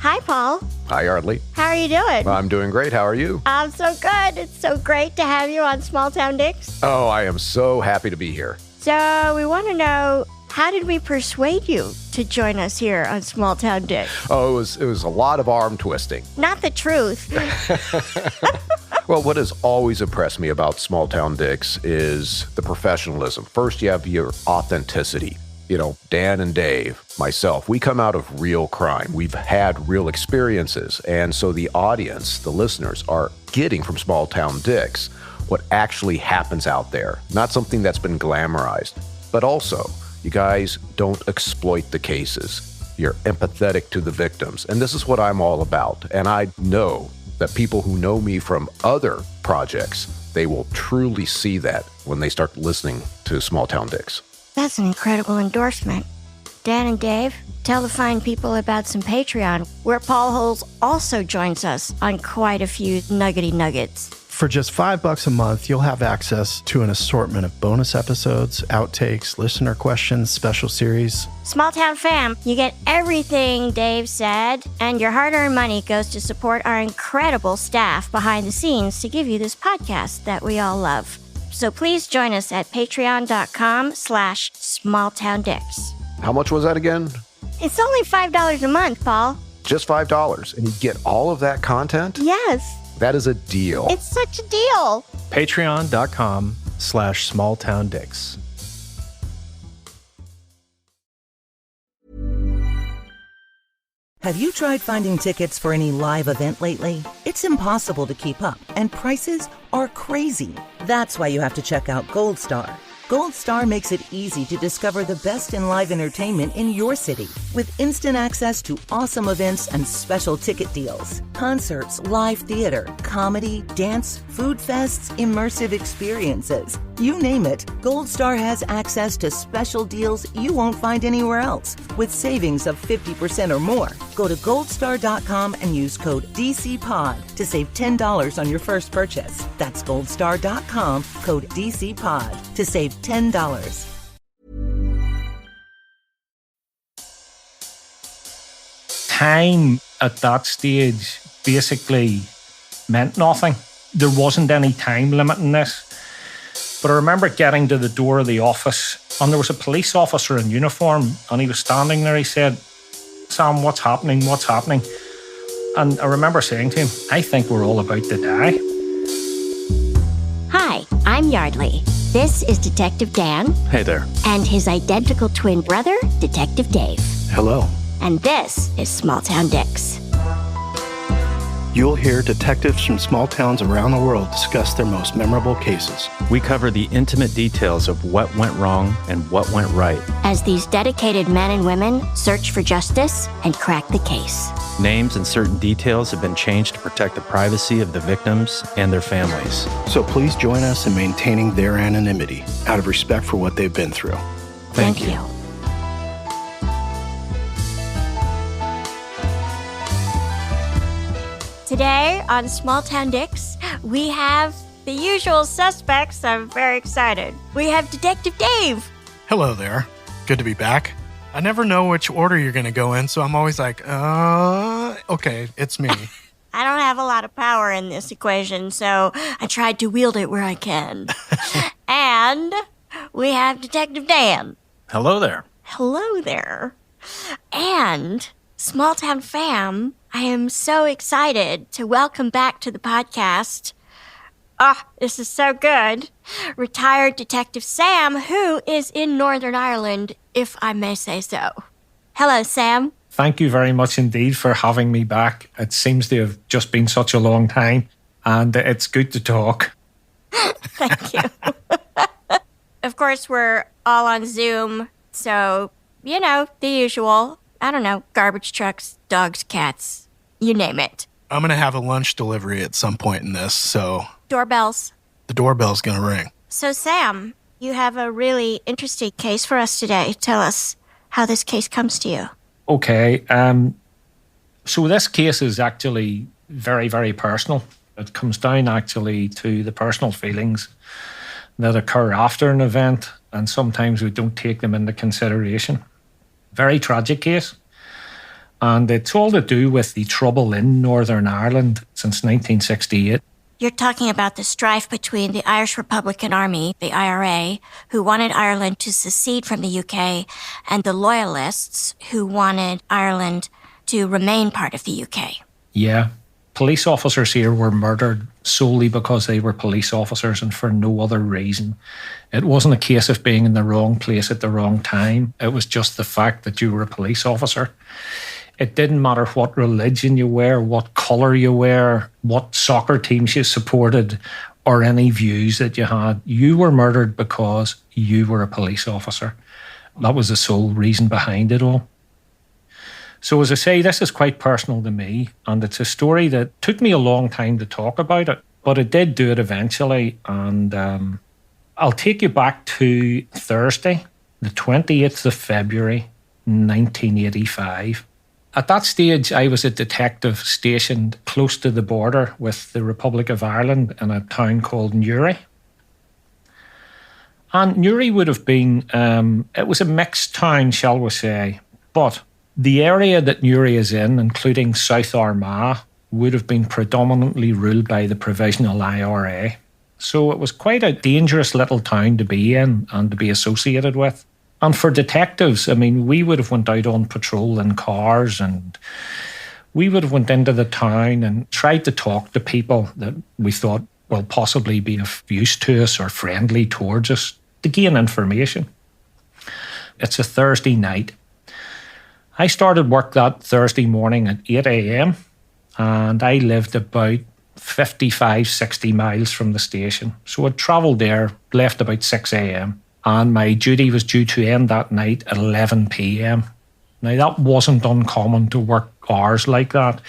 Hi, Paul. Hi, Yardley. How are you doing? I'm doing great. How are you? I'm so good. It's so great to have you on Small Town Dicks. Oh, I am so happy to be here. So we want to know, how did we persuade you to join us here on Small Town Dicks? Oh, it was a lot of arm twisting. Not the truth. Well, what has always impressed me about Small Town Dicks is the professionalism. First, you have your authenticity. You know, Dan and Dave, myself, we come out of real crime. We've had real experiences. And so the audience, the listeners, are getting from Small Town Dicks what actually happens out there, not something that's been glamorized. But also, you guys don't exploit the cases. You're empathetic to the victims. And this is what I'm all about. And I know that people who know me from other projects, they will truly see that when they start listening to Small Town Dicks. That's an incredible endorsement. Dan and Dave, tell the fine people about some Patreon, where Paul Holes also joins us on quite a few nuggety nuggets. For just $5 a month, you'll have access to an assortment of bonus episodes, outtakes, listener questions, special series. Small Town Fam, you get everything Dave said, and your hard-earned money goes to support our incredible staff behind the scenes to give you this podcast that we all love. So please join us at patreon.com/smalltowndicks. How much was that again? It's only $5 a month, Paul. Just $5. And you get all of that content? Yes. That is a deal. It's such a deal. Patreon.com/smalltowndicks. Have you tried finding tickets for any live event lately? It's impossible to keep up, and prices are crazy. That's why you have to check out Gold Star. Gold Star makes it easy to discover the best in live entertainment in your city, with instant access to awesome events and special ticket deals. Concerts, live theater, comedy, dance, food fests, immersive experiences. You name it, Gold Star has access to special deals you won't find anywhere else, with savings of 50% or more. Go to goldstar.com and use code DCPOD to save $10 on your first purchase. That's goldstar.com, code DCPOD, to save $10. Time at that stage basically meant nothing. There wasn't any time limit in this. But I remember getting to the door of the office, and there was a police officer in uniform, and he was standing there. He said, "Sam, what's happening? What's happening?" And I remember saying to him, "I think we're all about to die." Hi, I'm Yardley. This is Detective Dan. Hey there. And his identical twin brother, Detective Dave. Hello. And this is Small Town Dicks. You'll hear detectives from small towns around the world discuss their most memorable cases. We cover the intimate details of what went wrong and what went right. As these dedicated men and women search for justice and crack the case. Names and certain details have been changed to protect the privacy of the victims and their families. So please join us in maintaining their anonymity out of respect for what they've been through. Thank you. Today on Small Town Dicks, we have the usual suspects. I'm very excited. We have Detective Dave. Hello there. Good to be back. I never know which order you're going to go in, so I'm always like, okay, it's me. I don't have a lot of power in this equation, so I tried to wield it where I can. And we have Detective Dan. Hello there. Hello there. And Small Town Fam, I am so excited to welcome back to the podcast. This is so good. Retired Detective Sam, who is in Northern Ireland, if I may say so. Hello, Sam. Thank you very much indeed for having me back. It seems to have just been such a long time, and it's good to talk. Thank you. Of course, we're all on Zoom, so, you know, the usual. I don't know, garbage trucks, dogs, cats, you name it. I'm going to have a lunch delivery at some point in this, so Doorbells. the doorbell's going to ring. So, Sam, you have a really interesting case for us today. Tell us how this case comes to you. Okay, so this case is actually very, very personal. It comes down actually to the personal feelings that occur after an event, and sometimes we don't take them into consideration. Very tragic case. And it's all to do with the trouble in Northern Ireland since 1968. You're talking about the strife between the Irish Republican Army, the IRA, who wanted Ireland to secede from the UK, and the Loyalists, who wanted Ireland to remain part of the UK. Yeah. Police officers here were murdered solely because they were police officers and for no other reason. It wasn't a case of being in the wrong place at the wrong time. It was just the fact that you were a police officer. It didn't matter what religion you were, what colour you were, what soccer teams you supported, or any views that you had. You were murdered because you were a police officer. That was the sole reason behind it all. So as I say, this is quite personal to me, and it's a story that took me a long time to talk about it, but I did do it eventually. And I'll take you back to Thursday, the 28th of February, 1985. At that stage, I was a detective stationed close to the border with the Republic of Ireland in a town called Newry. And Newry would have been, it was a mixed town, shall we say, but the area that Newry is in, including South Armagh, would have been predominantly ruled by the Provisional IRA. So it was quite a dangerous little town to be in and to be associated with. And for detectives, I mean, we would have went out on patrol in cars, and we would have went into the town and tried to talk to people that we thought will possibly be of use to us or friendly towards us to gain information. It's a Thursday night. I started work that Thursday morning at 8 a.m. and I lived about 55, 60 miles from the station. So I'd travelled there, left about 6 a.m. and my duty was due to end that night at 11 p.m. Now, that wasn't uncommon to work hours like that.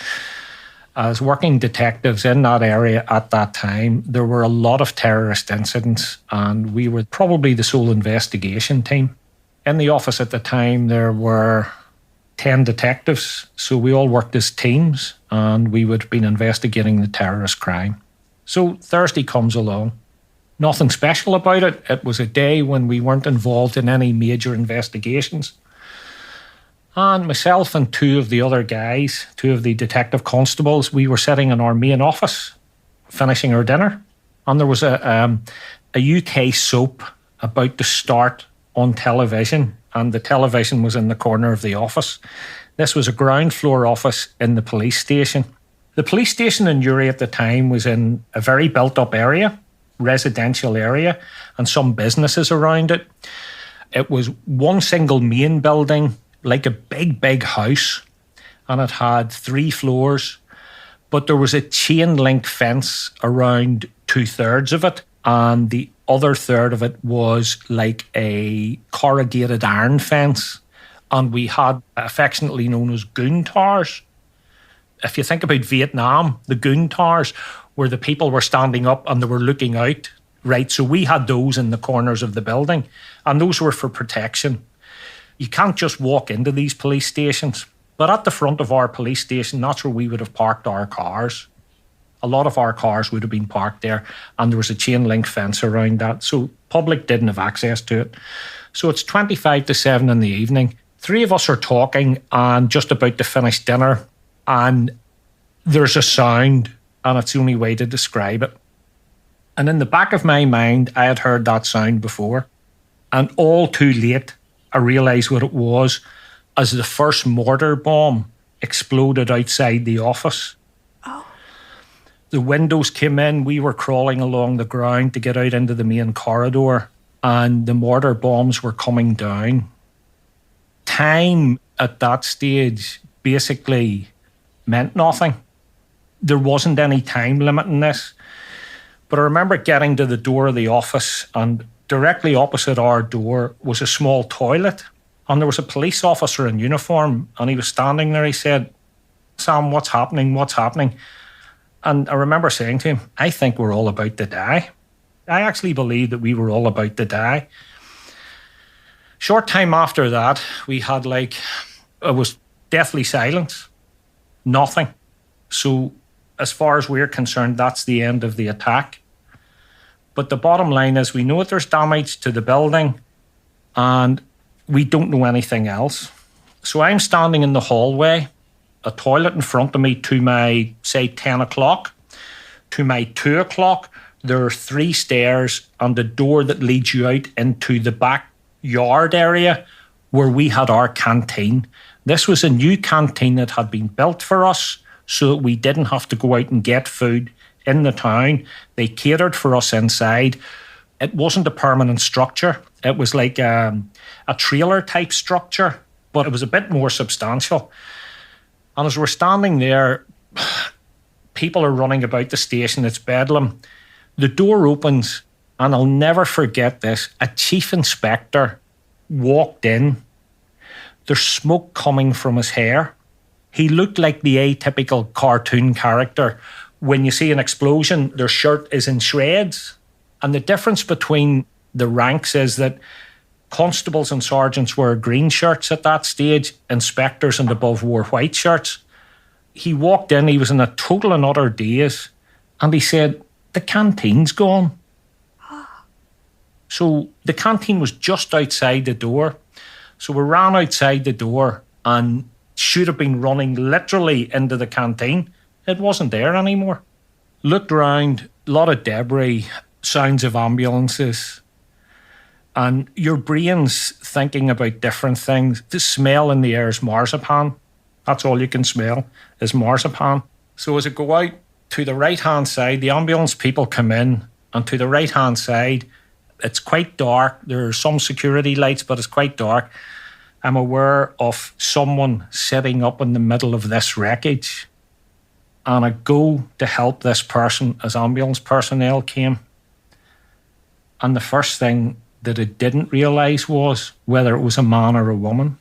As working detectives in that area at that time, there were a lot of terrorist incidents, and we were probably the sole investigation team. In the office at the time, there were 10 detectives, so we all worked as teams, and we would have been investigating the terrorist crime. So Thursday comes along. Nothing special about it. It was a day when we weren't involved in any major investigations. And myself and two of the other guys, two of the detective constables, we were sitting in our main office, finishing our dinner. And there was a UK soap about to start on television, and the television was in the corner of the office. This was a ground floor office in the police station. The police station in Newry at the time was in a very built-up area, residential area, and some businesses around it. It was one single main building, like a big house, and it had 3 floors, but there was a chain link fence around 2/3 of it, and the other third of it was like a corrugated iron fence, and we had affectionately known as goon towers. If you think about Vietnam, the goon towers, where the people were standing up and they were looking out, right? So we had those in the corners of the building, and those were for protection. You can't just walk into these police stations. But at the front of our police station, that's where we would have parked our cars. A lot of our cars would have been parked there, and there was a chain link fence around that, so public didn't have access to it. So it's 25 to 7 in the evening. 3 of us are talking and just about to finish dinner, and there's a sound, and it's the only way to describe it. And in the back of my mind, I had heard that sound before, and all too late, I realised what it was as the first mortar bomb exploded outside the office. The windows came in, we were crawling along the ground to get out into the main corridor, and the mortar bombs were coming down. Time at that stage basically meant nothing. There wasn't any time limit in this. But I remember getting to the door of the office, and directly opposite our door was a small toilet, and there was a police officer in uniform, and he was standing there. He said, "Sam, what's happening? What's happening?" And I remember saying to him, "I think we're all about to die." I actually believed that we were all about to die. Short time after that, we had it was deathly silence. Nothing. So as far as we're concerned, that's the end of the attack. But the bottom line is we know that there's damage to the building and we don't know anything else. So I'm standing in the hallway a toilet in front of me to my, say, 10 o'clock. To my 2 o'clock, there are 3 stairs and a door that leads you out into the backyard area where we had our canteen. This was a new canteen that had been built for us so that we didn't have to go out and get food in the town. They catered for us inside. It wasn't a permanent structure. It was like a trailer type structure, but it was a bit more substantial. And as we're standing there, people are running about the station. It's bedlam. The door opens, and I'll never forget this. A chief inspector walked in. There's smoke coming from his hair. He looked like the atypical cartoon character. When you see an explosion, their shirt is in shreds. And the difference between the ranks is that constables and sergeants wore green shirts at that stage. Inspectors and above wore white shirts. He walked in, he was in a total and utter daze, and he said, "The canteen's gone." So the canteen was just outside the door. So we ran outside the door and should have been running literally into the canteen. It wasn't there anymore. Looked around, a lot of debris, sounds of ambulances, and your brain's thinking about different things. The smell in the air is marzipan. That's all you can smell is marzipan. So as I go out to the right-hand side, the ambulance people come in, and to the right-hand side, it's quite dark. There are some security lights, but it's quite dark. I'm aware of someone sitting up in the middle of this wreckage. And I go to help this person as ambulance personnel came. And the first thing that I didn't realise was whether it was a man or a woman.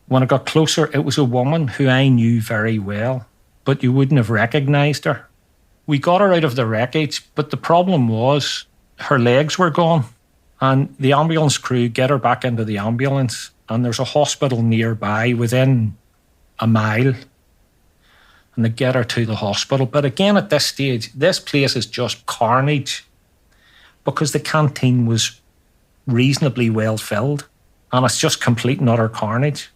When I got closer, it was a woman who I knew very well, but you wouldn't have recognised her. We got her out of the wreckage, but the problem was her legs were gone. And the ambulance crew get her back into the ambulance, and there's a hospital nearby within a mile. And they get her to the hospital. But again, at this stage, this place is just carnage because the canteen was reasonably well filled, and it's just complete and utter carnage.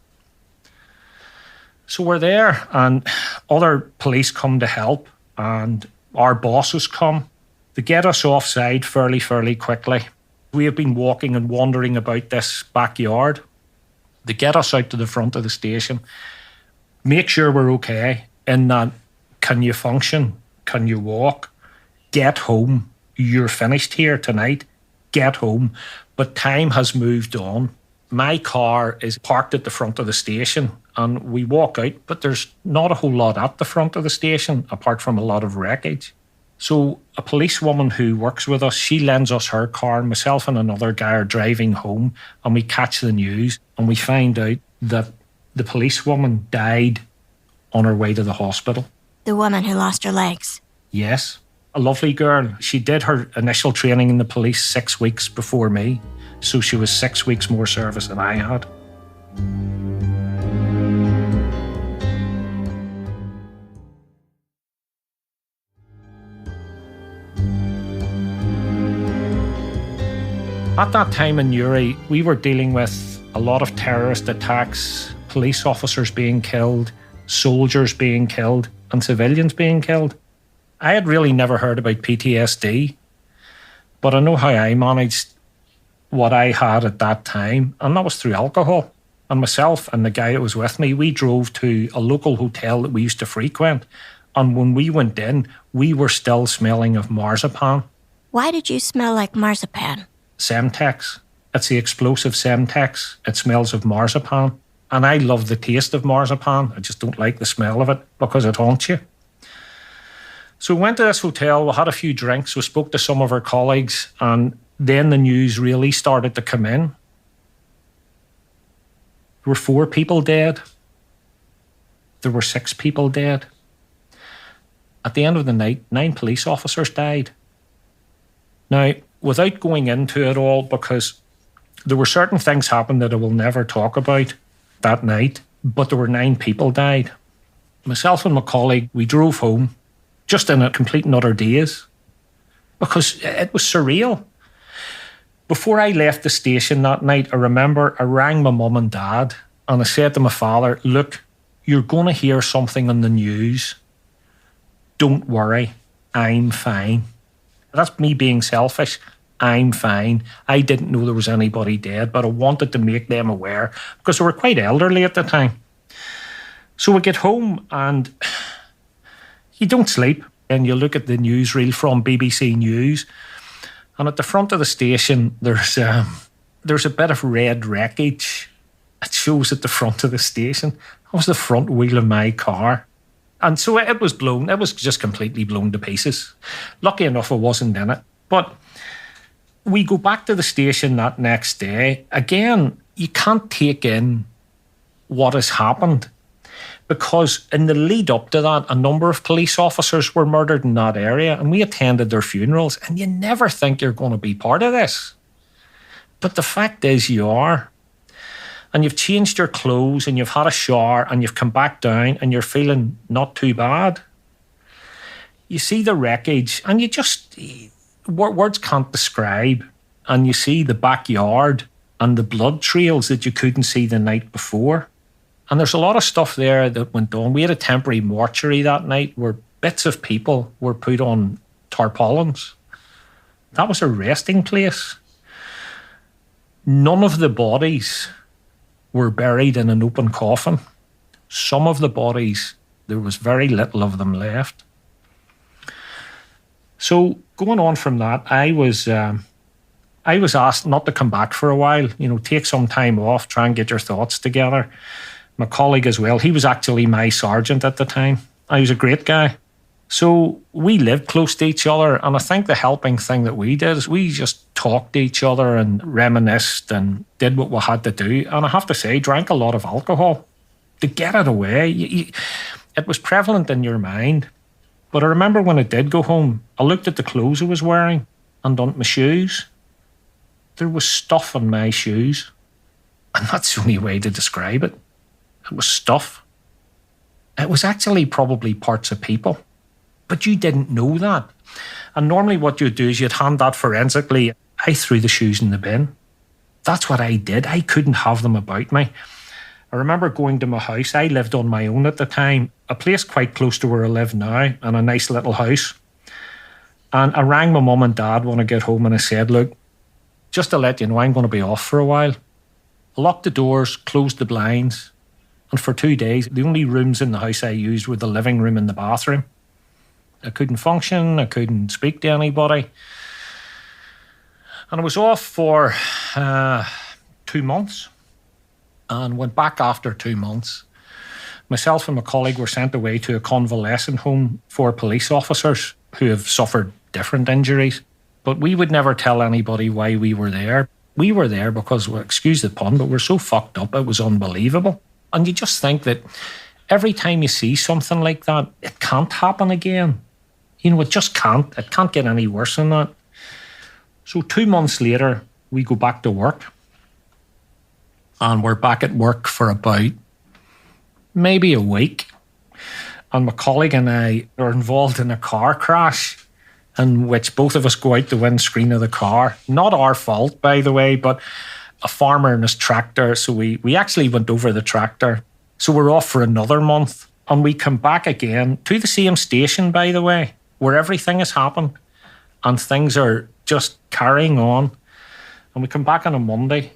So we're there, and other police come to help, and our bosses come. They get us offside fairly quickly. We have been walking and wandering about this backyard. They get us out to the front of the station, make sure we're okay in that, can you function? Can you walk? Get home. You're finished here tonight. Get home. But time has moved on. My car is parked at the front of the station, and we walk out, but there's not a whole lot at the front of the station apart from a lot of wreckage. So a policewoman who works with us, she lends us her car, and myself and another guy are driving home, and we catch the news, and we find out that the policewoman died on her way to the hospital. The woman who lost her legs. Yes. A lovely girl. She did her initial training in the police 6 weeks before me, so she was 6 weeks more service than I had. At that time in Newry, we were dealing with a lot of terrorist attacks, police officers being killed, soldiers being killed, and civilians being killed. I had really never heard about PTSD, but I know how I managed what I had at that time, and that was through alcohol. And myself and the guy that was with me, we drove to a local hotel that we used to frequent, and when we went in, we were still smelling of marzipan. Why did you smell like marzipan? Semtex. It's the explosive Semtex. It smells of marzipan. And I love the taste of marzipan. I just don't like the smell of it because it haunts you. So we went to this hotel, we had a few drinks, we spoke to some of our colleagues, and then the news really started to come in. There were 4 people dead. There were 6 people dead. At the end of the night, 9 police officers died. Now, without going into it all, because there were certain things happened that I will never talk about that night, but there were 9 people died. Myself and my colleague, we drove home just in a complete and utter daze because it was surreal. Before I left the station that night, I remember I rang my mum and dad and I said to my father, look, you're going to hear something on the news. Don't worry, I'm fine. That's me being selfish. I'm fine. I didn't know there was anybody dead, but I wanted to make them aware because they were quite elderly at the time. So we get home and you don't sleep and you look at the newsreel from BBC News, and at the front of the station there's a bit of red wreckage. It shows at the front of the station. That was the front wheel of my car. And so it was blown. It was just completely blown to pieces. Lucky enough I wasn't in it. But we go back to the station that next day. Again, you can't take in what has happened, because in the lead up to that, a number of police officers were murdered in that area, and we attended their funerals, and you never think you're going to be part of this. But the fact is you are. And you've changed your clothes and you've had a shower and you've come back down and you're feeling not too bad. You see the wreckage and you just, words can't describe. And you see the backyard and the blood trails that you couldn't see the night before. And there's a lot of stuff there that went on. We had a temporary mortuary that night where bits of people were put on tarpaulins. That was a resting place. None of the bodies were buried in an open coffin. Some of the bodies, there was very little of them left. So going on from that, I was asked not to come back for a while, take some time off, try and get your thoughts together. My colleague as well, he was actually my sergeant at the time. He was a great guy. So we lived close to each other, and I think the helping thing that we did is we just talked to each other and reminisced and did what we had to do. And I have to say, drank a lot of alcohol to get it away. It was prevalent in your mind. But I remember when I did go home, I looked at the clothes I was wearing and on my shoes. There was stuff on my shoes. And that's the only way to describe it. It was stuff. It was actually probably parts of people. But you didn't know that. And normally what you'd do is you'd hand that forensically. I threw the shoes in the bin. That's what I did. I couldn't have them about me. I remember going to my house. I lived on my own at the time, a place quite close to where I live now, and a nice little house. And I rang my mum and dad when I get home and I said, look, just to let you know, I'm going to be off for a while. I locked the doors, closed the blinds, and for 2 days, the only rooms in the house I used were the living room and the bathroom. I couldn't function, I couldn't speak to anybody. And I was off for 2 months and went back after 2 months. Myself and my colleague were sent away to a convalescent home for police officers who have suffered different injuries. But we would never tell anybody why we were there. We were there because, well, excuse the pun, but we're so fucked up, it was unbelievable. And you just think that every time you see something like that, it can't happen again. It just can't. It can't get any worse than that. So 2 months later, we go back to work. And we're back at work for about maybe a week. And my colleague and I are involved in a car crash in which both of us go out the windscreen of the car. Not our fault, by the way, but a farmer and his tractor. So we actually went over the tractor. So we're off for another month. And we come back again to the same station, by the way, where everything has happened and things are just carrying on. And we come back on a Monday,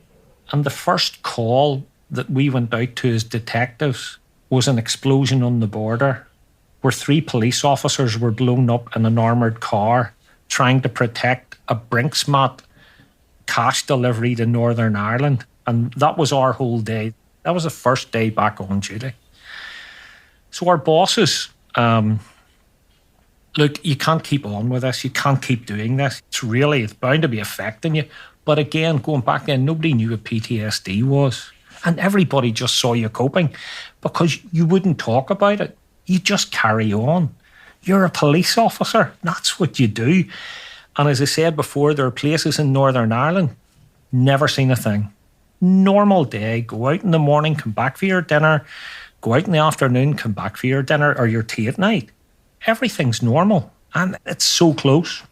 and the first call that we went out to as detectives was an explosion on the border where 3 police officers were blown up in an armoured car trying to protect a Brinksmat cash delivery to Northern Ireland. And that was our whole day. That was the first day back on duty. So our bosses... look, you can't keep on with this. You can't keep doing this. It's bound to be affecting you. But again, going back then, nobody knew what PTSD was. And everybody just saw you coping because you wouldn't talk about it. You just carry on. You're a police officer. That's what you do. And as I said before, there are places in Northern Ireland, never seen a thing. Normal day, go out in the morning, come back for your dinner, go out in the afternoon, come back for your dinner or your tea at night. Everything's normal, and it's so close.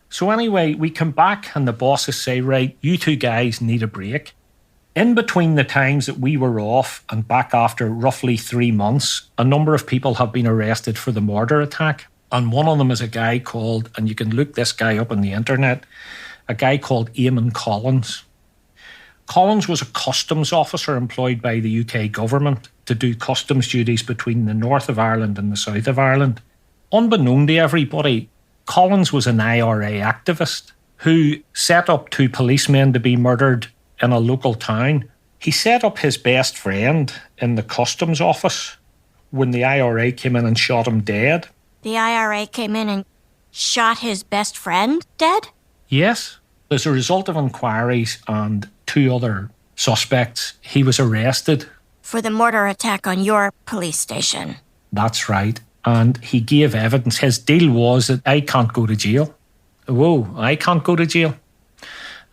So anyway, we come back and the bosses say, right, you 2 guys need a break. In between the times that we were off and back after roughly 3 months, a number of people have been arrested for the mortar attack. And one of them is a guy called, and you can look this guy up on the internet, a guy called Eamon Collins. Collins was a customs officer employed by the UK government to do customs duties between the north of Ireland and the south of Ireland. Unbeknown to everybody, Collins was an IRA activist who set up 2 policemen to be murdered in a local town. He set up his best friend in the customs office when the IRA came in and shot him dead. The IRA came in and shot his best friend dead? Yes. As a result of inquiries and 2 other suspects, he was arrested. For the mortar attack on your police station. That's right. And he gave evidence. His deal was that I can't go to jail. Whoa, I can't go to jail.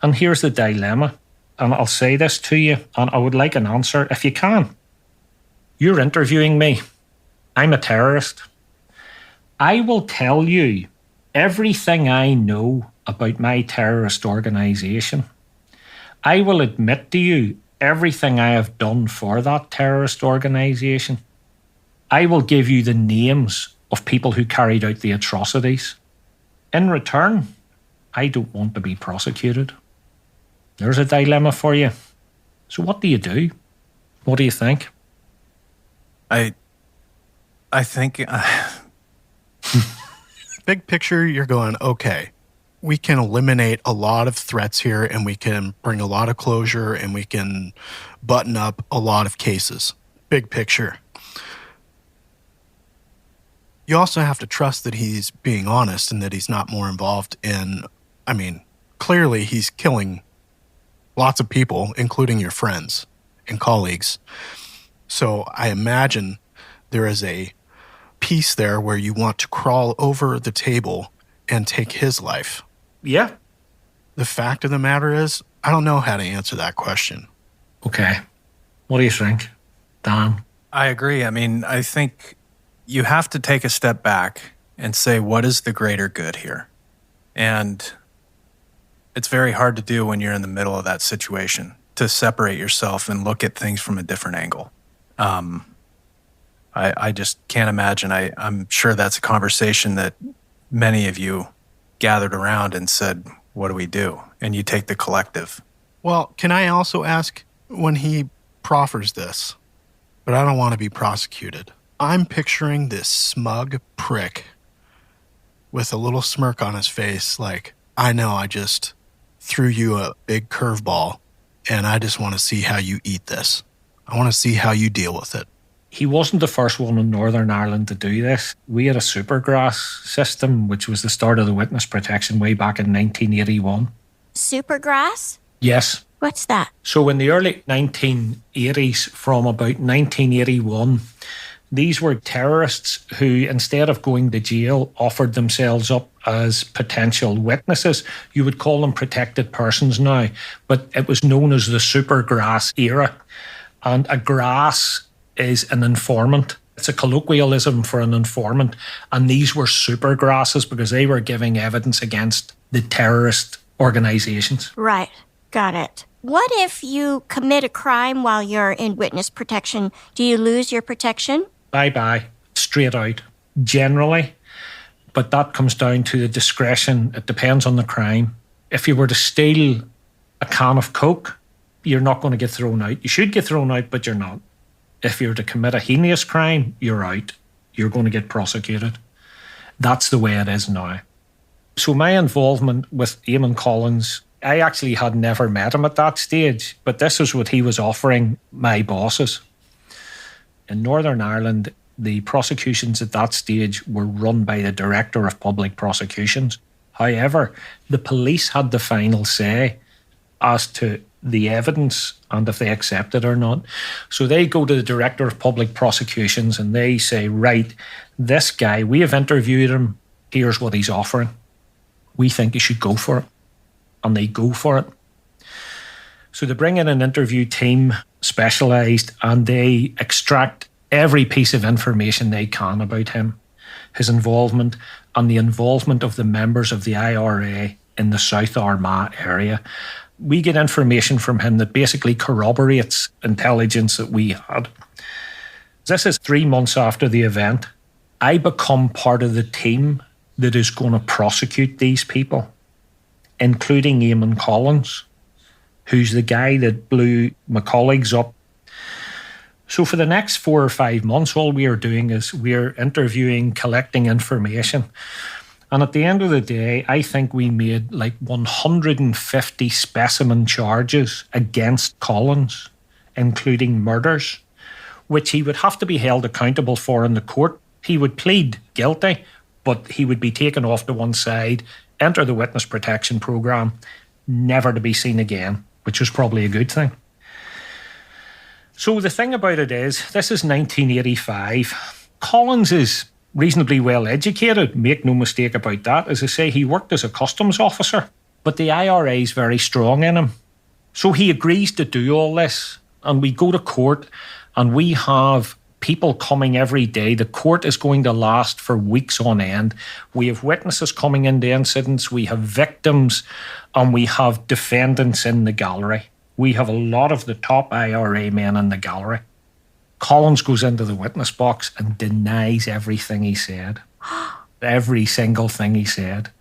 And here's the dilemma. And I'll say this to you, and I would like an answer if you can. You're interviewing me. I'm a terrorist. I will tell you everything I know about my terrorist organisation. I will admit to you everything I have done for that terrorist organisation. I will give you the names of people who carried out the atrocities. In return, I don't want to be prosecuted. There's a dilemma for you. So what do you do? What do you think? I think... Big picture, you're going, okay, we can eliminate a lot of threats here and we can bring a lot of closure and we can button up a lot of cases. Big picture. You also have to trust that he's being honest and that he's not more involved in, clearly he's killing lots of people, including your friends and colleagues. So I imagine there is a piece there where you want to crawl over the table and take his life. Yeah. The fact of the matter is, I don't know how to answer that question. Okay. What do you think, Dan? I agree. I think you have to take a step back and say, what is the greater good here? And it's very hard to do when you're in the middle of that situation, to separate yourself and look at things from a different angle. I just can't imagine. I'm sure that's a conversation that many of you gathered around and said, what do we do? And you take the collective. Well, can I also ask, when he proffers this, but I don't want to be prosecuted, I'm picturing this smug prick with a little smirk on his face, like, I know I just threw you a big curveball, and I just want to see how you eat this. I want to see how you deal with it. He wasn't the first one in Northern Ireland to do this. We had a supergrass system, which was the start of the witness protection way back in 1981. Supergrass? Yes. What's that? So in the early 1980s, from about 1981, these were terrorists who, instead of going to jail, offered themselves up as potential witnesses. You would call them protected persons now, but it was known as the supergrass era. And a grass is an informant. It's a colloquialism for an informant. And these were supergrasses because they were giving evidence against the terrorist organizations. Right. Got it. What if you commit a crime while you're in witness protection? Do you lose your protection? Bye-bye. Straight out. Generally. But that comes down to the discretion. It depends on the crime. If you were to steal a can of Coke, you're not going to get thrown out. You should get thrown out, but you're not. If you're to commit a heinous crime, you're out. You're going to get prosecuted. That's the way it is now. So my involvement with Eamon Collins, I actually had never met him at that stage, but this is what he was offering my bosses. In Northern Ireland, the prosecutions at that stage were run by the Director of Public Prosecutions. However, the police had the final say as to the evidence and if they accept it or not. So they go to the Director of Public Prosecutions and they say, right, this guy, we have interviewed him, here's what he's offering. We think you should go for it. And they go for it. So they bring in an interview team, specialised, and they extract every piece of information they can about him, his involvement, and the involvement of the members of the IRA in the South Armagh area. We get information from him that basically corroborates intelligence that we had. This is 3 months after the event. I become part of the team that is going to prosecute these people, including Eamon Collins, who's the guy that blew my colleagues up. So for the next 4 or 5 months, all we are doing is we're interviewing, collecting information. And at the end of the day, I think we made like 150 specimen charges against Collins, including murders, which he would have to be held accountable for in the court. He would plead guilty, but he would be taken off to one side, enter the witness protection program, never to be seen again, which was probably a good thing. So the thing about it is, this is 1985. Collins is reasonably well educated, make no mistake about that. As I say, he worked as a customs officer, but the IRA is very strong in him. So he agrees to do all this, and we go to court, and we have people coming every day. The court is going to last for weeks on end. We have witnesses coming into incidents, we have victims, and we have defendants in the gallery. We have a lot of the top IRA men in the gallery. Collins goes into the witness box and denies everything he said. Every single thing he said.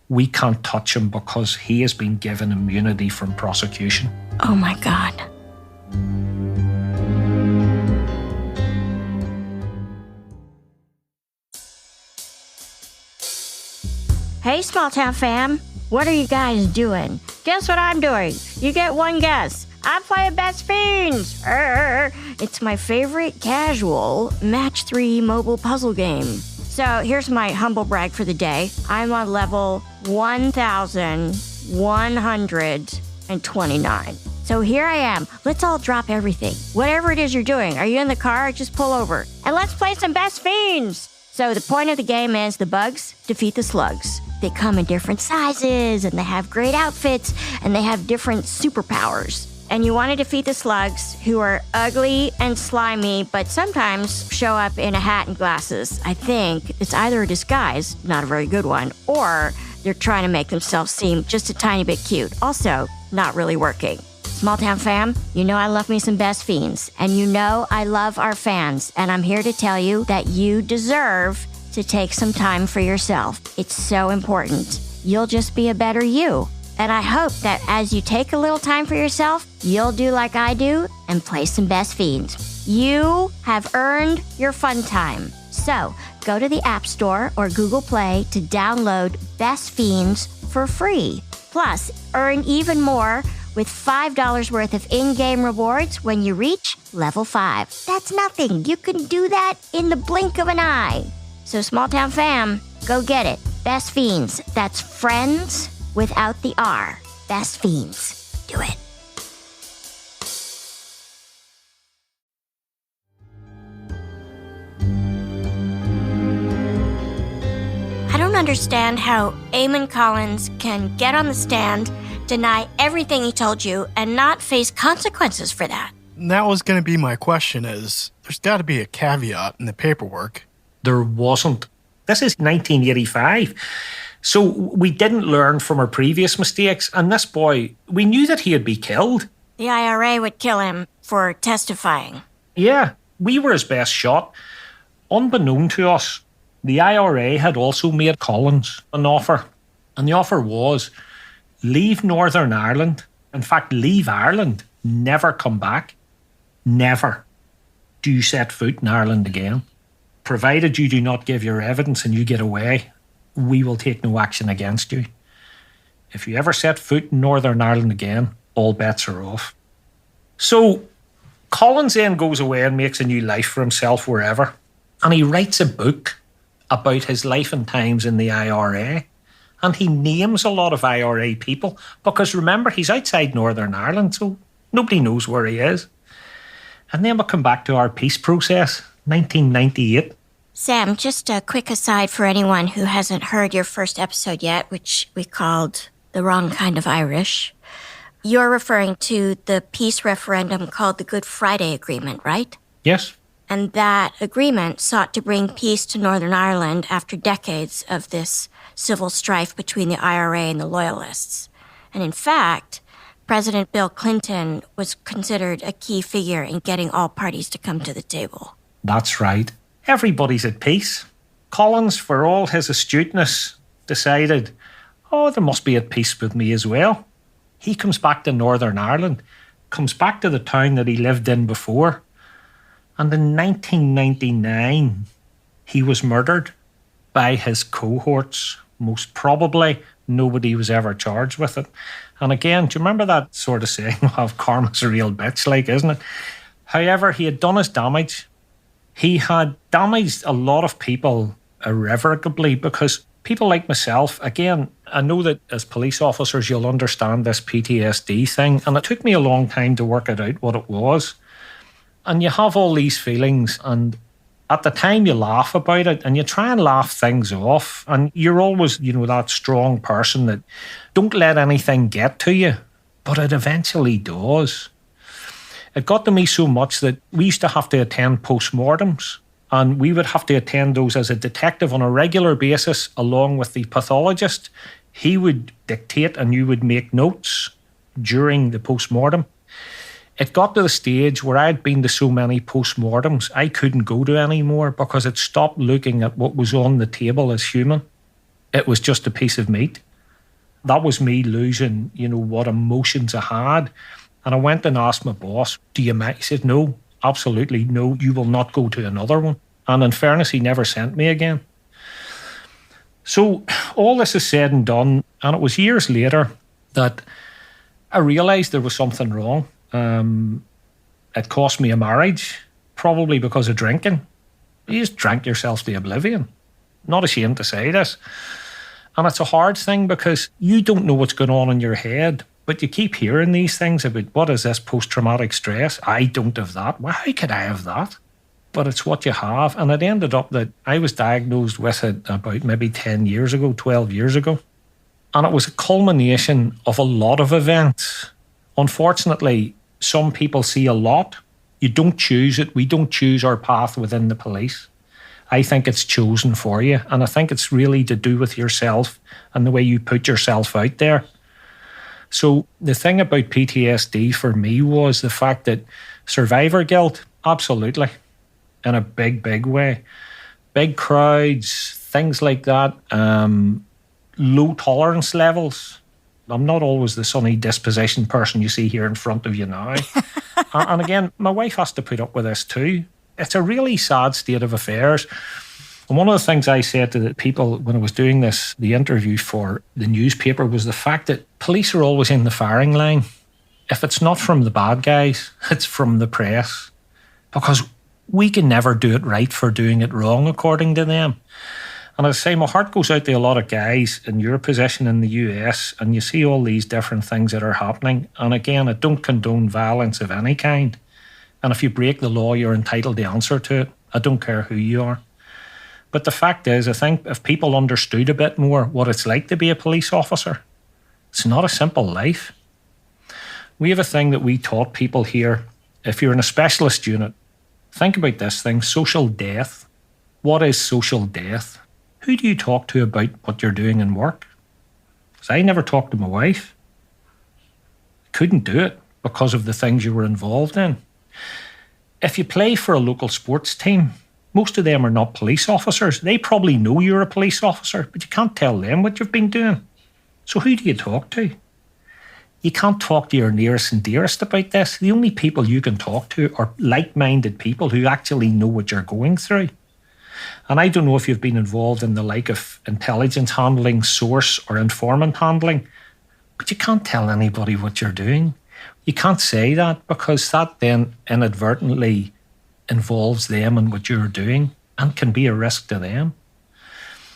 We can't touch him because he has been given immunity from prosecution. Oh my God. Hey, Small Town fam. What are you guys doing? Guess what I'm doing? You get one guess. I'm playing Best Fiends. It's my favorite casual match 3 mobile puzzle game. So here's my humble brag for the day. I'm on level 1,129. So here I am. Let's all drop everything. Whatever it is you're doing. Are you in the car? Just pull over. And let's play some Best Fiends. So the point of the game is the bugs defeat the slugs. They come in different sizes, and they have great outfits, and they have different superpowers. And you want to defeat the slugs, who are ugly and slimy, but sometimes show up in a hat and glasses. I think it's either a disguise, not a very good one, or they're trying to make themselves seem just a tiny bit cute. Also, not really working. Small Town fam, you know I love me some Best Fiends, and you know I love our fans, and I'm here to tell you that you deserve to take some time for yourself. It's so important. You'll just be a better you. And I hope that as you take a little time for yourself, you'll do like I do and play some Best Fiends. You have earned your fun time. So go to the App Store or Google Play to download Best Fiends for free. Plus, earn even more with $5 worth of in-game rewards when you reach level 5. That's nothing. You can do that in the blink of an eye. So Small Town fam, go get it. Best Fiends. That's friends without the R. Best Fiends. Do it. I don't understand how Eamon Collins can get on the stand, deny everything he told you, and not face consequences for that. That was going to be my question is, there's got to be a caveat in the paperwork. There wasn't. This is 1985. So we didn't learn from our previous mistakes. And this boy, we knew that he'd be killed. The IRA would kill him for testifying. Yeah, we were his best shot. Unbeknown to us, the IRA had also made Collins an offer. And the offer was, leave Northern Ireland. In fact, leave Ireland. Never come back. Never do you set foot in Ireland again. Provided you do not give your evidence and you get away, we will take no action against you. If you ever set foot in Northern Ireland again, all bets are off. So Collins then goes away and makes a new life for himself wherever. And he writes a book about his life and times in the IRA. And he names a lot of IRA people because remember, he's outside Northern Ireland, so nobody knows where he is. And then we'll come back to our peace process, 1998. Sam, just a quick aside for anyone who hasn't heard your first episode yet, which we called The Wrong Kind of Irish. You're referring to the peace referendum called the Good Friday Agreement, right? Yes. And that agreement sought to bring peace to Northern Ireland after decades of this civil strife between the IRA and the Loyalists. And in fact, President Bill Clinton was considered a key figure in getting all parties to come to the table. That's right. Everybody's at peace. Collins, for all his astuteness, decided, oh, they must be at peace with me as well. He comes back to Northern Ireland, comes back to the town that he lived in before, and in 1999, he was murdered by his cohorts. Most probably, nobody was ever charged with it. And again, do you remember that sort of saying, well, karma's a real bitch, like, isn't it? However, he had done his damage. He had damaged a lot of people irrevocably because people like myself, again, I know that as police officers, you'll understand this PTSD thing. And it took me a long time to work it out what it was. And you have all these feelings, and at the time you laugh about it and you try and laugh things off. And you're always, that strong person that don't let anything get to you. But it eventually does. It got to me so much that we used to have to attend postmortems, and we would have to attend those as a detective on a regular basis along with the pathologist. He would dictate and you would make notes during the postmortem. It got to the stage where I had been to so many postmortems, I couldn't go to any more because it stopped looking at what was on the table as human. It was just a piece of meat. That was me losing, what emotions I had. And I went and asked my boss, do you mind? He said, no, absolutely no, you will not go to another one. And in fairness, he never sent me again. So all this is said and done, and it was years later that I realised there was something wrong. It cost me a marriage, probably because of drinking. You just drank yourself to oblivion. Not ashamed to say this. And it's a hard thing because you don't know what's going on in your head, but you keep hearing these things about what is this post-traumatic stress? I don't have that. Well, how could I have that? But it's what you have. And it ended up that I was diagnosed with it about maybe 10 years ago, 12 years ago. And it was a culmination of a lot of events. Unfortunately, some people see a lot. You don't choose it. We don't choose our path within the police. I think it's chosen for you. And I think it's really to do with yourself and the way you put yourself out there. So the thing about PTSD for me was the fact that survivor guilt, absolutely, in a big, big way. Big crowds, things like that, low tolerance levels. I'm not always the sunny disposition person you see here in front of you now. And again, my wife has to put up with this too. It's a really sad state of affairs. And one of the things I said to the people when I was doing the interview for the newspaper, was the fact that police are always in the firing line. If it's not from the bad guys, it's from the press. Because we can never do it right for doing it wrong, according to them. And as I say, my heart goes out to a lot of guys in your position in the US, and you see all these different things that are happening. And again, I don't condone violence of any kind. And if you break the law, you're entitled to answer to it. I don't care who you are. But the fact is, I think if people understood a bit more what it's like to be a police officer, it's not a simple life. We have a thing that we taught people here. If you're in a specialist unit, think about this thing, social death. What is social death? Who do you talk to about what you're doing in work? Because I never talked to my wife. Couldn't do it because of the things you were involved in. If you play for a local sports team, most of them are not police officers. They probably know you're a police officer, but you can't tell them what you've been doing. So who do you talk to? You can't talk to your nearest and dearest about this. The only people you can talk to are like-minded people who actually know what you're going through. And I don't know if you've been involved in the like of intelligence handling, source or informant handling, but you can't tell anybody what you're doing. You can't say that because that then inadvertently involves them in what you're doing and can be a risk to them.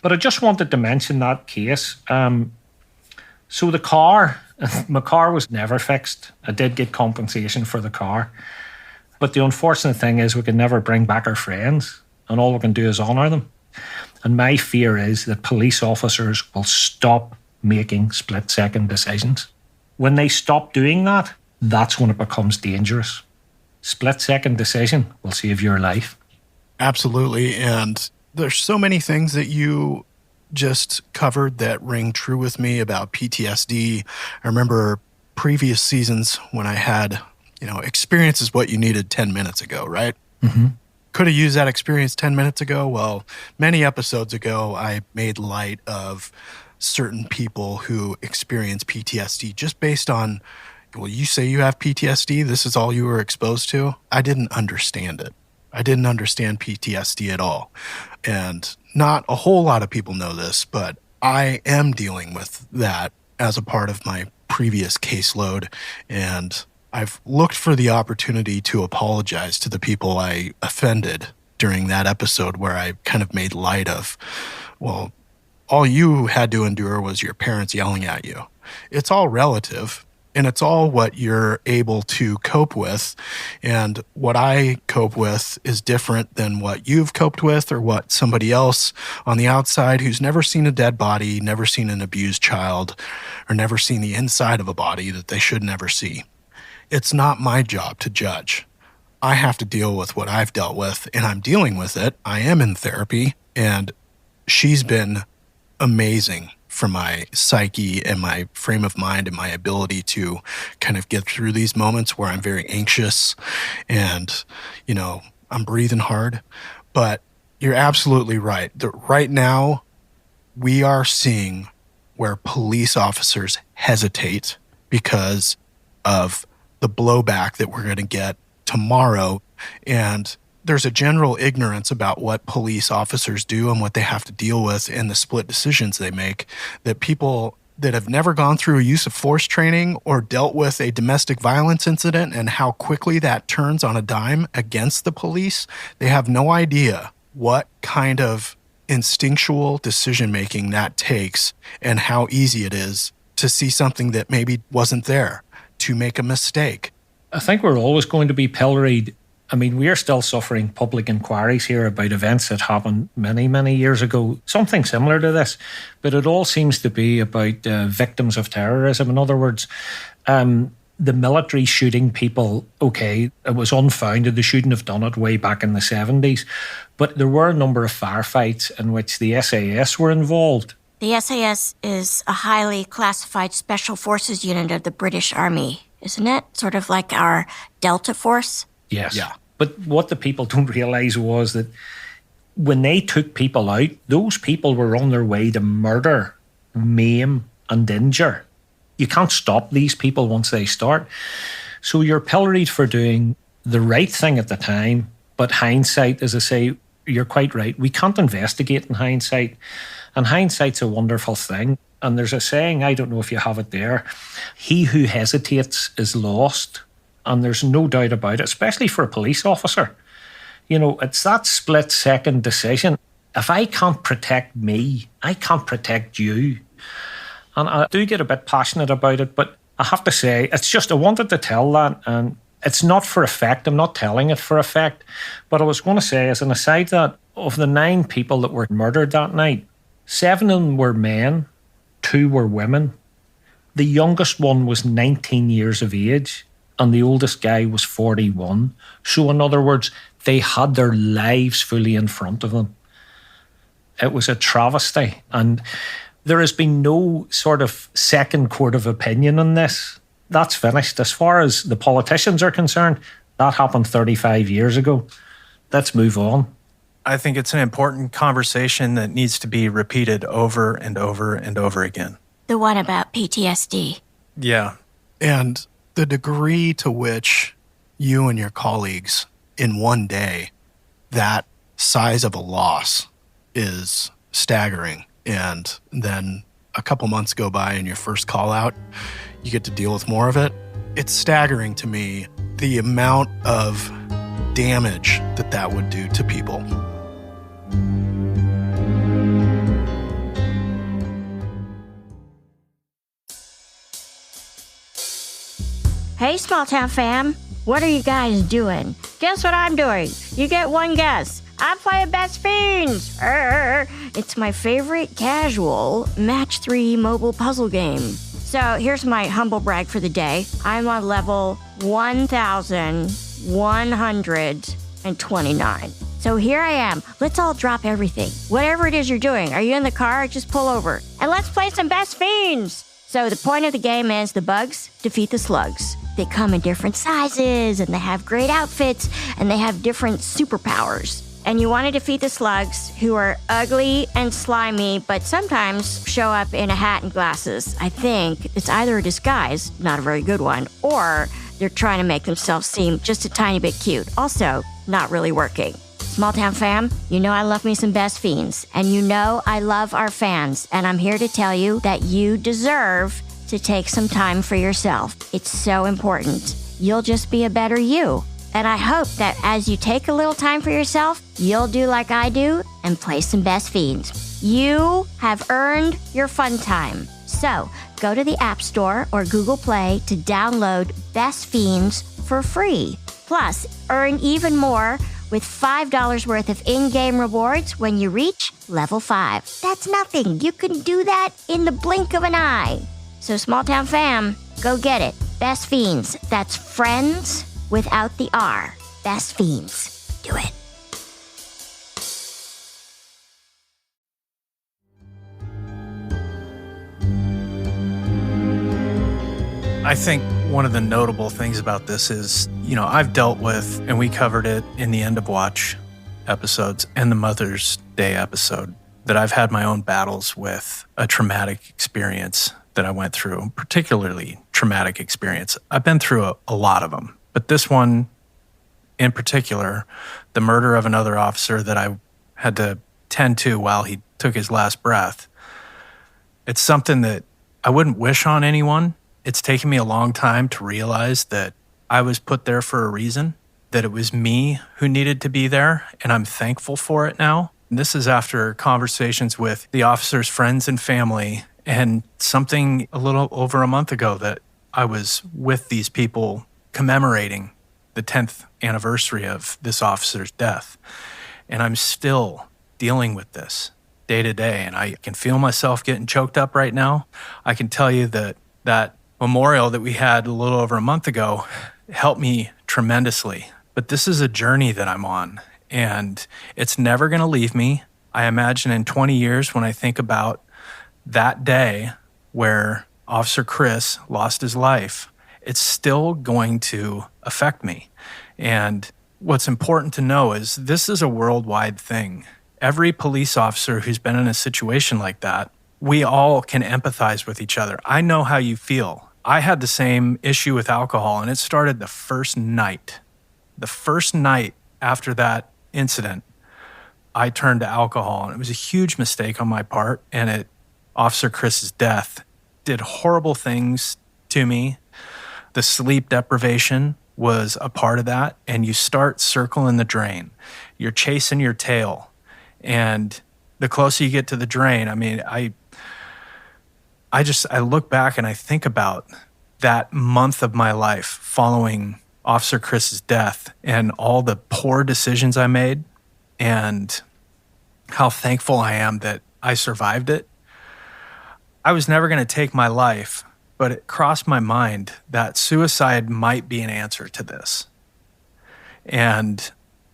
But I just wanted to mention that case. So the car, my car was never fixed. I did get compensation for the car. But the unfortunate thing is we can never bring back our friends, and all we can do is honour them. And my fear is that police officers will stop making split-second decisions. When they stop doing that, that's when it becomes dangerous. Split-second decision will save your life. Absolutely. And there's so many things that you just covered that ring true with me about PTSD. I remember previous seasons when I had, experience is what you needed 10 minutes ago, right? Mm-hmm. Could have used that experience 10 minutes ago. Well, many episodes ago, I made light of certain people who experience PTSD just based on, well, you say you have PTSD. This is all you were exposed to. I didn't understand it. I didn't understand PTSD at all. And not a whole lot of people know this, but I am dealing with that as a part of my previous caseload. And I've looked for the opportunity to apologize to the people I offended during that episode where I kind of made light of, well, all you had to endure was your parents yelling at you. It's all relative, and it's all what you're able to cope with. And what I cope with is different than what you've coped with or what somebody else on the outside who's never seen a dead body, never seen an abused child, or never seen the inside of a body that they should never see. It's not my job to judge. I have to deal with what I've dealt with, and I'm dealing with it. I am in therapy, and she's been amazing for my psyche and my frame of mind and my ability to kind of get through these moments where I'm very anxious and, I'm breathing hard. But you're absolutely right. Right now, we are seeing where police officers hesitate because of the blowback that we're going to get tomorrow. And there's a general ignorance about what police officers do and what they have to deal with and the split decisions they make that people that have never gone through a use of force training or dealt with a domestic violence incident and how quickly that turns on a dime against the police, they have no idea what kind of instinctual decision-making that takes and how easy it is to see something that maybe wasn't there, to make a mistake. I think we're always going to be pilloried. I mean, we are still suffering public inquiries here about events that happened many, many years ago, something similar to this, but it all seems to be about victims of terrorism. In other words, the military shooting people, okay, it was unfounded. They shouldn't have done it way back in the 70s, but there were a number of firefights in which the SAS were involved. The SAS is a highly classified special forces unit of the British Army, isn't it? Sort of like our Delta Force? Yes. Yeah. But what the people don't realise was that when they took people out, those people were on their way to murder, maim, and injure. You can't stop these people once they start. So you're pilloried for doing the right thing at the time, but hindsight, as I say, you're quite right. We can't investigate in hindsight, and hindsight's a wonderful thing. And there's a saying, I don't know if you have it there, he who hesitates is lost. And there's no doubt about it, especially for a police officer. It's that split-second decision. If I can't protect me, I can't protect you. And I do get a bit passionate about it, but I have to say, it's just I wanted to tell that, and it's not for effect. I'm not telling it for effect. But I was going to say, as an aside, that of the 9 people that were murdered that night, 7 of them were men, 2 were women. The youngest one was 19 years of age. And the oldest guy was 41. So in other words, they had their lives fully in front of them. It was a travesty. And there has been no sort of second court of opinion on this. That's finished. As far as the politicians are concerned, that happened 35 years ago. Let's move on. I think it's an important conversation that needs to be repeated over and over and over again. The one about PTSD. Yeah. And the degree to which you and your colleagues in one day, that size of a loss is staggering. And then a couple months go by and your first call out, you get to deal with more of it. It's staggering to me the amount of damage that would do to people. Hey, Small Town fam. What are you guys doing? Guess what I'm doing? You get one guess. I'm playing Best Fiends. It's my favorite casual match 3 mobile puzzle game. So here's my humble brag for the day. I'm on level 1,129. So here I am. Let's all drop everything. Whatever it is you're doing. Are you in the car? Just pull over. And let's play some Best Fiends. So the point of the game is the bugs defeat the slugs. They come in different sizes, and they have great outfits, and they have different superpowers. And you want to defeat the slugs, who are ugly and slimy, but sometimes show up in a hat and glasses. I think it's either a disguise, not a very good one, or they're trying to make themselves seem just a tiny bit cute. Also, not really working. Small Town fam, you know I love me some Best Fiends, and you know I love our fans, and I'm here to tell you that you deserve to take some time for yourself. It's so important. You'll just be a better you. And I hope that as you take a little time for yourself, you'll do like I do and play some Best Fiends. You have earned your fun time. So go to the App Store or Google Play to download Best Fiends for free. Plus, earn even more with $5 worth of in-game rewards when you reach level 5. That's nothing. You can do that in the blink of an eye. So Small Town fam, go get it. Best Fiends. That's friends without the R. Best Fiends. Do it. I think one of the notable things about this is, I've dealt with, and we covered it in the End of Watch episodes and the Mother's Day episode, that I've had my own battles with a traumatic experience that I went through, particularly traumatic experience. I've been through a lot of them, but this one in particular, the murder of another officer that I had to tend to while he took his last breath, it's something that I wouldn't wish on anyone. It's taken me a long time to realize that I was put there for a reason, that it was me who needed to be there, and I'm thankful for it now. And this is after conversations with the officer's friends and family, and something a little over a month ago that I was with these people commemorating the 10th anniversary of this officer's death. And I'm still dealing with this day to day, and I can feel myself getting choked up right now. I can tell you that memorial that we had a little over a month ago helped me tremendously. But this is a journey that I'm on, and it's never going to leave me. I imagine in 20 years, when I think about that day where Officer Chris lost his life, it's still going to affect me. And what's important to know is this is a worldwide thing. Every police officer who's been in a situation like that, we all can empathize with each other. I know how you feel. I had the same issue with alcohol, and it started the first night. The first night after that incident, I turned to alcohol, and it was a huge mistake on my part, and Officer Chris's death did horrible things to me. The sleep deprivation was a part of that, and you start circling the drain. You're chasing your tail, and the closer you get to the drain, I look back and I think about that month of my life following Officer Chris's death and all the poor decisions I made and how thankful I am that I survived it. I was never going to take my life, but it crossed my mind that suicide might be an answer to this. And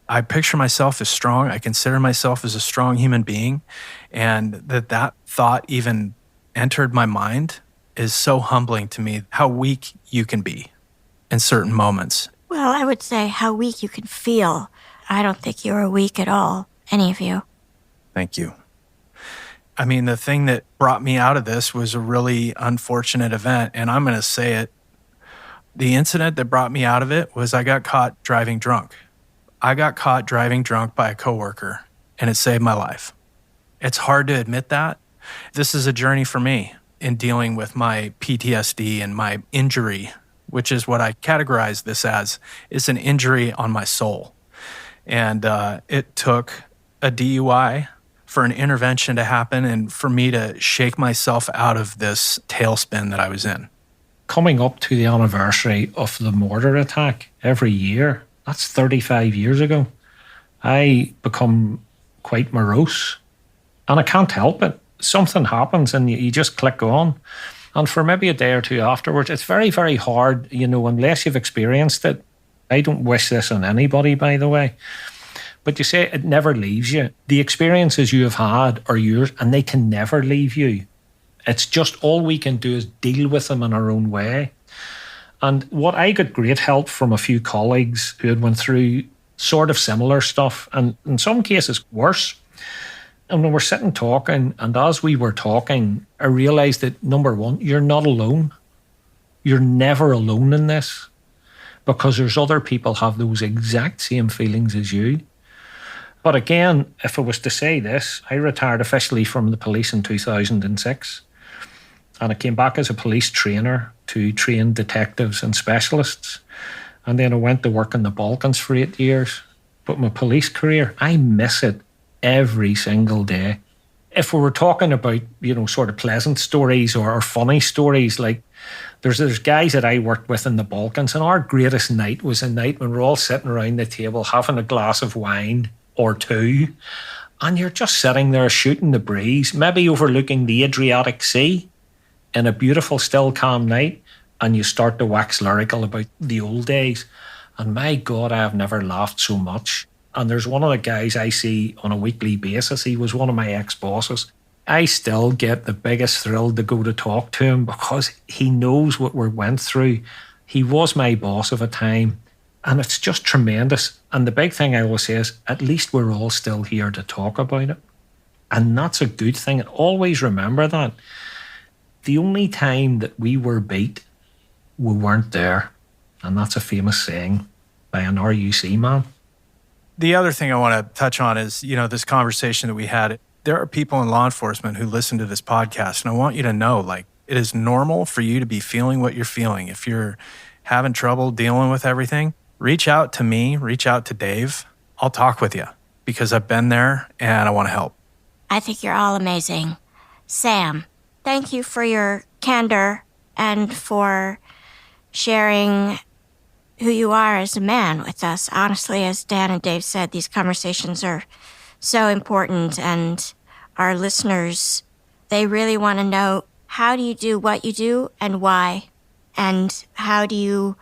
I picture myself as strong. I consider myself as a strong human being, and that thought even entered my mind is so humbling to me, how weak you can be in certain moments. Well, I would say how weak you can feel. I don't think you were weak at all, any of you. Thank you. The thing that brought me out of this was a really unfortunate event, and I'm going to say it. The incident that brought me out of it was I got caught driving drunk. I got caught driving drunk by a coworker, and it saved my life. It's hard to admit that. This is a journey for me in dealing with my PTSD and my injury, which is what I categorize this as, is an injury on my soul. And it took a DUI for an intervention to happen and for me to shake myself out of this tailspin that I was in. Coming up to the anniversary of the mortar attack every year, that's 35 years ago, I become quite morose. And I can't help it. Something happens and you just click on. And for maybe a day or two afterwards, it's very, very hard, unless you've experienced it. I don't wish this on anybody, by the way. But you say it never leaves you. The experiences you have had are yours, and they can never leave you. It's just all we can do is deal with them in our own way. And what I got great help from a few colleagues who had went through sort of similar stuff, and in some cases worse. And when we're sitting talking, and as we were talking, I realised that, number one, you're not alone. You're never alone in this, because there's other people have those exact same feelings as you. But again, if I was to say this, I retired officially from the police in 2006. And I came back as a police trainer to train detectives and specialists. And then I went to work in the Balkans for 8 years. But my police career, I miss it every single day. If we were talking about, sort of pleasant stories or funny stories, like there's guys that I worked with in the Balkans, and our greatest night was a night when we're all sitting around the table having a glass of wine or two, and you're just sitting there shooting the breeze, maybe overlooking the Adriatic Sea in a beautiful, still, calm night, and you start to wax lyrical about the old days. And my God, I have never laughed so much. And there's one of the guys I see on a weekly basis. He was one of my ex-bosses. I still get the biggest thrill to go to talk to him because he knows what we went through. He was my boss of a time, and it's just tremendous. And the big thing I always say is, at least we're all still here to talk about it. And that's a good thing. Always remember that. The only time that we were beat, we weren't there. And that's a famous saying by an RUC man. The other thing I want to touch on is, this conversation that we had. There are people in law enforcement who listen to this podcast, and I want you to know, it is normal for you to be feeling what you're feeling. If you're having trouble dealing with everything, reach out to me, reach out to Dave. I'll talk with you because I've been there and I want to help. I think you're all amazing. Sam, thank you for your candor and for sharing who you are as a man with us. Honestly, as Dan and Dave said, these conversations are so important, and our listeners, they really want to know, how do you do what you do and why? And how do you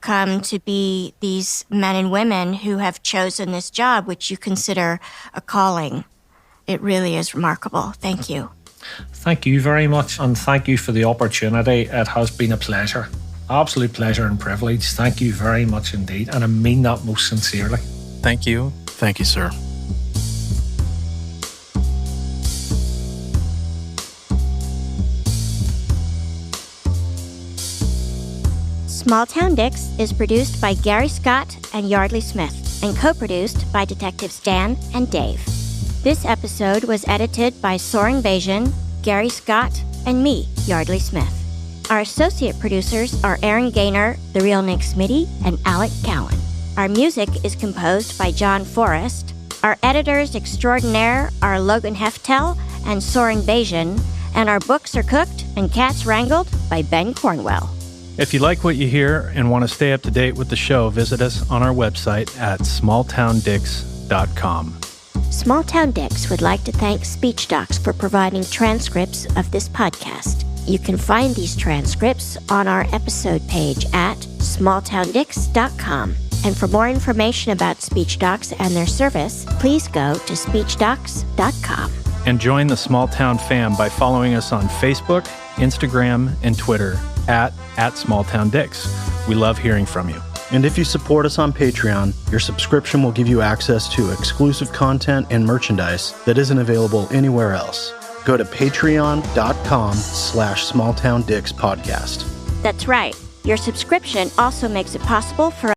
come to be these men and women who have chosen this job, which you consider a calling? It really is remarkable. Thank you. Thank you very much, and thank you for the opportunity. It has been a pleasure. Absolute pleasure and privilege. Thank you very much indeed, and I mean that most sincerely. Thank you. Thank you, sir. Small Town Dicks is produced by Gary Scott and Yardley Smith and co-produced by Detectives Dan and Dave. This episode was edited by Soren Bajan, Gary Scott, and me, Yardley Smith. Our associate producers are Aaron Gaynor, The Real Nick Smitty, and Alec Cowan. Our music is composed by John Forrest. Our editors extraordinaire are Logan Heftel and Soren Bajan, and our books are cooked and cats wrangled by Ben Cornwell. If you like what you hear and want to stay up to date with the show, visit us on our website at smalltowndicks.com. Small Town Dicks would like to thank SpeechDocs for providing transcripts of this podcast. You can find these transcripts on our episode page at smalltowndicks.com. And for more information about SpeechDocs and their service, please go to speechdocs.com. And join the Small Town fam by following us on Facebook, Instagram, and Twitter at SmallTownDicks. We love hearing from you. And if you support us on Patreon, your subscription will give you access to exclusive content and merchandise that isn't available anywhere else. Go to patreon.com/smalltowndickspodcast. That's right. Your subscription also makes it possible for